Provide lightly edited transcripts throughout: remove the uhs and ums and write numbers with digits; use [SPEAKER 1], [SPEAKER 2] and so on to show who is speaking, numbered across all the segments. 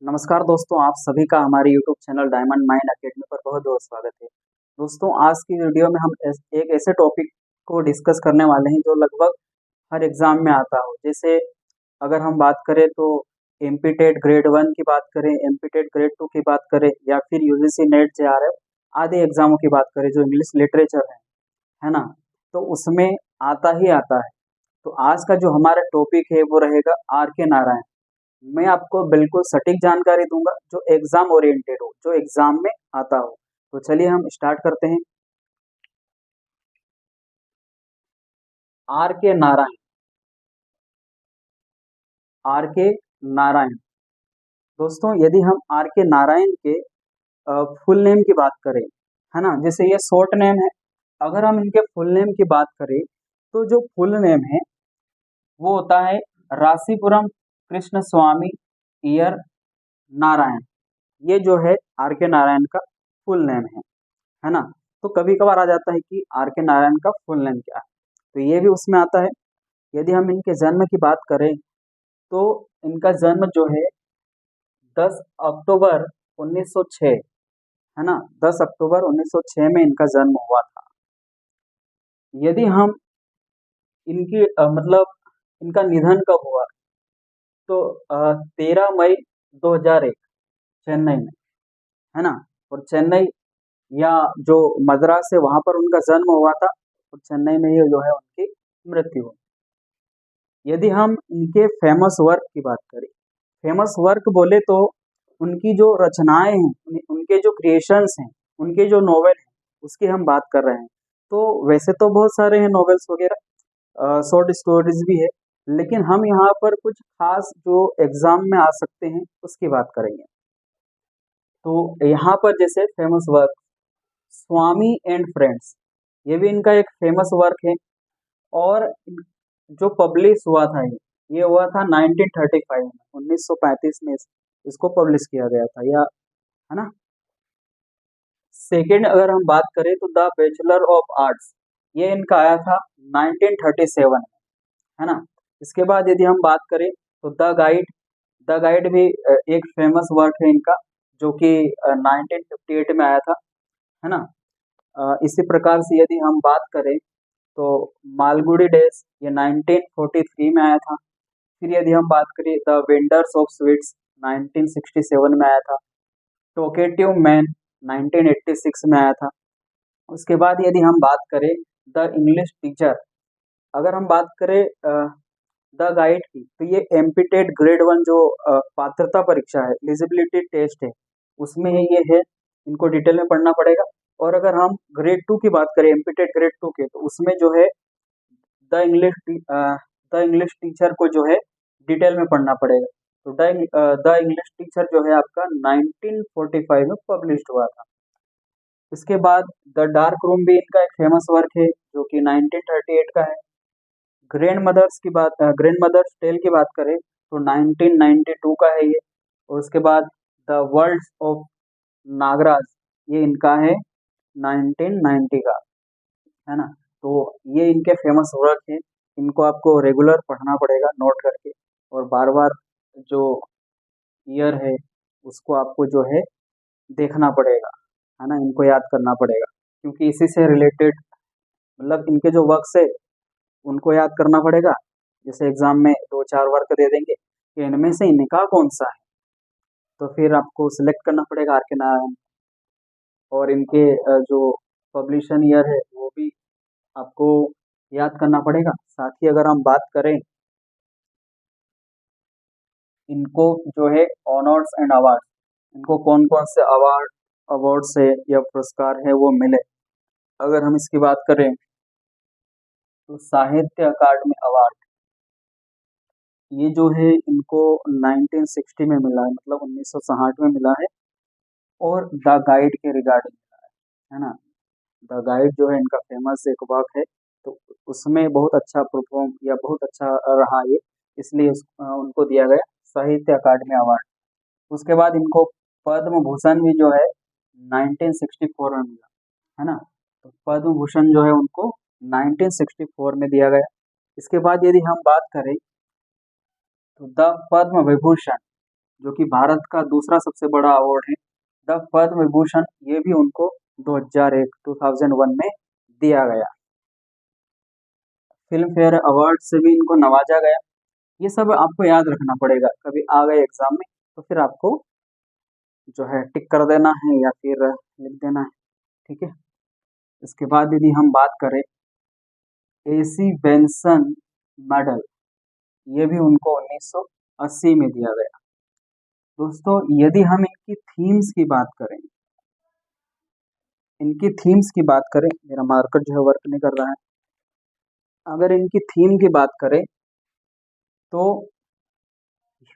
[SPEAKER 1] नमस्कार दोस्तों, आप सभी का हमारे YouTube channel diamond mine academy पर बहुत बहुत स्वागत है। दोस्तों, आज की वीडियो में हम एक ऐसे टॉपिक को डिस्कस करने वाले हैं जो लगभग हर एग्जाम में आता हो। जैसे अगर हम बात करें तो एमपी टेट ग्रेड 1 की बात करें, एमपी टेट ग्रेड 2 की बात करें या फिर यूजीसी नेट जेआरएफ आदि एग्जामों की बात करें जो इंग्लिश लिटरेचर है ना, तो उसमें आता ही आता है। तो आज का जो हमारा टॉपिक है वो रहेगा आर के नारायण। मैं आपको बिल्कुल सटीक जानकारी दूंगा जो एग्जाम ओरिएंटेड हो, जो एग्जाम में आता हो। तो चलिए हम स्टार्ट करते हैं। आर के नारायण। आर के नारायण दोस्तों, यदि हम आर के नारायण के फुल नेम की बात करें, है ना, जैसे ये शॉर्ट नेम है। अगर हम इनके फुल नेम की बात करें तो जो फुल नेम है वो होता है रासीपुरम कृष्ण स्वामी इयर नारायण। ये जो है आर के नारायण का फुल नेम है ना। तो कभी कभार आ जाता है कि आर के नारायण का फुल नेम क्या है, तो ये भी उसमें आता है। यदि हम इनके जन्म की बात करें तो इनका जन्म जो है 10 अक्टूबर 1906, है ना, 10 अक्टूबर 1906 में इनका जन्म हुआ था। यदि हम इनकी मतलब इनका निधन कब हुआ तो 13 मई 2001 चेन्नई में, है ना। और चेन्नई या जो मद्रास है वहां पर उनका जन्म हुआ था और चेन्नई में ही जो है उनकी मृत्यु हुई। यदि हम इनके फेमस वर्क की बात करें, फेमस वर्क बोले तो उनकी जो रचनाएं हैं, उनके जो क्रिएशंस हैं, उनके जो नॉवेल हैं उसकी हम बात कर रहे हैं। तो वैसे तो बहुत सारे हैं नॉवेल्स वगैरह, शॉर्ट स्टोरीज भी है, लेकिन हम यहाँ पर कुछ खास जो एग्जाम में आ सकते हैं उसकी बात करेंगे। तो यहाँ पर जैसे famous work Swami and friends, ये भी इनका एक फेमस वर्क है। और जो पब्लिश हुआ था ये हुआ था 1935 में, 1935 में इसको पब्लिश किया गया था, या है ना। सेकंड अगर हम बात करें तो द बैचलर ऑफ आर्ट्स, ये इनका आया था 1937 में, है ना। इसके बाद यदि हम बात करें तो द गाइड भी एक फेमस वर्क है इनका, जो कि 1958 में आया था, है ना। इसी प्रकार से यदि हम बात करें तो मालगुडी डेज ये 1943 में आया था। फिर यदि हम बात करें द वेंडर्स ऑफ स्वीट्स 1967 में आया था। टोकेटिव मैन 1986 में आया था। उसके बाद यदि हम बात करें द इंग्लिश टीचर, अगर हम बात करें द गाइड की, तो ये एमपीटेट ग्रेड 1 जो पात्रता परीक्षा है, एलिजिबिलिटी टेस्ट है, उसमें ये है, इनको डिटेल में पढ़ना पड़ेगा। और अगर हम ग्रेड 2 की बात करें, एमपीटेट ग्रेड 2 के, तो उसमें जो है the English the English teacher को जो है डिटेल में पढ़ना पड़ेगा। तो द इंग्लिश टीचर जो है आपका 1945 में पब्लिश्ड हुआ था। इसके बाद द डार्क रूम भी इनका एक फेमस वर्क है जो कि 1938 का है। ग्रैंड मदर्स टेल की बात करें तो 1992 का है ये। और उसके बाद द वर्ल्ड्स ऑफ नागराज, ये इनका है 1990 का, है ना। तो ये इनके फेमस वर्क है, इनको आपको रेगुलर पढ़ना पड़ेगा नोट करके, और बार बार जो ईयर है उसको आपको जो है देखना पड़ेगा, है ना, इनको याद करना पड़ेगा, क्योंकि इसी से रिलेटेड मतलब इनके जो वर्क्स है उनको याद करना पड़ेगा। जैसे एग्जाम में दो चार वर्क दे देंगे कि इनमें से इनका कौन सा है, तो फिर आपको सिलेक्ट करना पड़ेगा आर के नारायण। और इनके जो पब्लिशन ईयर है वो भी आपको याद करना पड़ेगा। साथ ही अगर हम बात करें इनको जो है ऑनर्स एंड अवार्ड, इनको कौन कौन से अवार्ड है या पुरस्कार है वो मिले, अगर हम इसकी बात करें तो साहित्य अकादमी अवार्ड, ये जो है इनको 1960 में मिला है, मतलब 1960 में मिला है। और द गाइड के रिगार्डिंग मिला है ना। द गाइड जो है इनका फेमस एक वर्क है, तो उसमें बहुत अच्छा परफॉर्म या बहुत अच्छा रहा ये, इसलिए उनको दिया गया साहित्य अकादमी अवार्ड। उसके बाद इनको पद्म भूषण भी जो है 1964 में मिला, है ना। तो पद्म भूषण जो है उनको 1964 में दिया गया। इसके बाद यदि हम बात करें तो द पद्म विभूषण जो कि भारत का दूसरा सबसे बड़ा अवार्ड है। द पद्म विभूषण ये भी उनको 2001 में दिया गया। फिल्म फेयर अवार्ड से भी इनको नवाजा गया। ये सब आपको याद रखना पड़ेगा, कभी आ गए एग्जाम में तो फिर आपको जो है टिक कर देना है या फिर लिख देना है। ठीक है। इसके बाद यदि हम बात करें एसी बेंसन मेडल, ये भी उनको 1980 में दिया गया। दोस्तों यदि हम इनकी थीम्स की बात करें, मेरा मार्कर जो है वर्क नहीं कर रहा है। अगर इनकी थीम की बात करें तो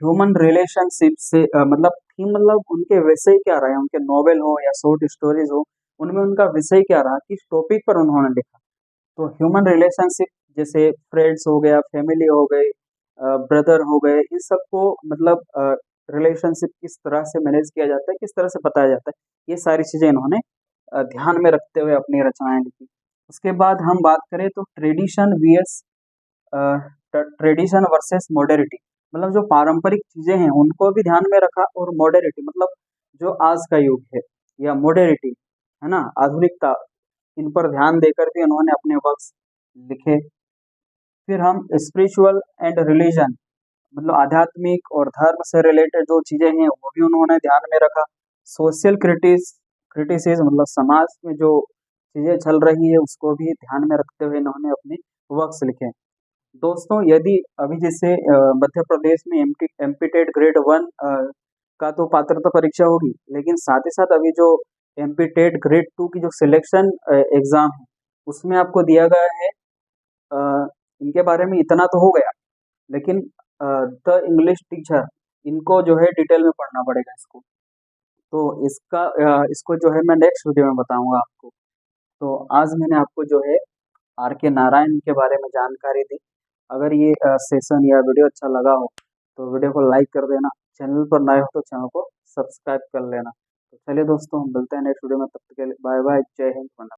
[SPEAKER 1] ह्यूमन रिलेशनशिप से मतलब थीम, मतलब उनके विषय क्या रहे, उनके नॉवेल हो या शॉर्ट स्टोरीज हो, उनमें उनका विषय क्या रहा, किस टॉपिक पर उन्होंने लिखा। तो ह्यूमन रिलेशनशिप जैसे फ्रेंड्स हो गया, फैमिली हो गई, ब्रदर हो गए, इन सबको मतलब रिलेशनशिप किस तरह से मैनेज किया जाता है, किस तरह से बताया जाता है, ये सारी चीज़ें इन्होंने ध्यान में रखते हुए अपनी रचनाएं लिखी। उसके बाद हम बात करें तो ट्रेडिशन वर्सेस मॉडर्निटी, मतलब जो पारंपरिक चीजें हैं उनको भी ध्यान में रखा, और मॉडर्निटी मतलब जो आज का युग है, या मॉडर्निटी है ना, आधुनिकता, इन पर ध्यान देकर भी उन्होंने अपने वर्क्स लिखे। फिर हम स्पिरिचुअल एंड रिलीजन, मतलब आध्यात्मिक और धर्म से रिलेटेड जो चीजें हैं वो भी उन्होंने ध्यान में रखा। सोशल क्रिटिसिज्म, मतलब समाज में जो चीजें चल रही है उसको भी ध्यान में रखते हुए इन्होंने अपने वर्क्स लिखे। दोस्तों यदि अभी जैसे मध्य प्रदेश में एमपी टेट ग्रेड 1 का तो पात्रता परीक्षा होगी, लेकिन साथ ही साथ अभी जो एमपी टेट ग्रेड 2 की जो सिलेक्शन एग्जाम है उसमें आपको दिया गया है। इनके बारे में इतना तो हो गया, लेकिन द इंग्लिश टीचर, इनको जो है डिटेल में पढ़ना पड़ेगा इसको। तो इसको जो है मैं नेक्स्ट वीडियो में बताऊंगा आपको। तो आज मैंने आपको जो है आर के नारायण के बारे में जानकारी दी। अगर ये सेशन या वीडियो अच्छा लगा हो तो वीडियो को लाइक कर देना, चैनल पर नए हो तो चैनल को सब्सक्राइब कर लेना। तो चलिए दोस्तों, हम मिलते हैं नेक्स्ट वीडियो में, तब तक के लिए बाय बाय, जय हिंद, वंदे।